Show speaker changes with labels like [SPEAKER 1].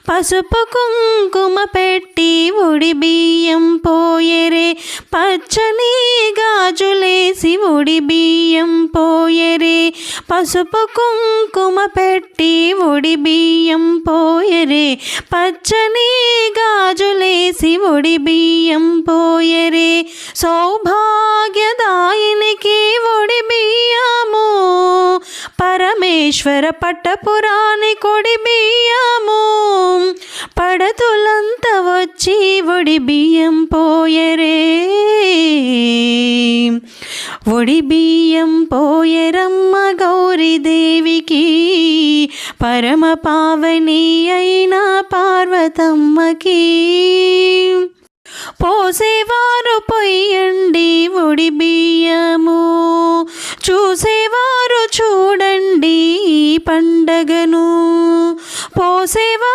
[SPEAKER 1] పసుపు కుంకుమ పెట్టి ఉడి బియ్యం పోయరే, పచ్చని గాజులేసి ఉడి బియ్యం పోయరే. పసుపు కుంకుమ పెట్టి ఉడి బియ్యం పోయరే, పచ్చని గాజులేసి ఉడి బియ్యం పోయరే. సౌభాగ్యదాయినికి ఉడి బియ్యము, పరమేశ్వర పట్టపురాణి కొడి బియ్యము. పడతులంతా వచ్చి ఉడి బియ్యం పోయరే, ఉడి బియ్యం పోయరమ్మ గౌరీదేవికి, పరమ పావని అయిన పార్వతమ్మకి. పోసేవారు పొయ్యండి ఉడి బియ్యము, చూసేవారు చూడండి ఈ పండగను. పోసేవారు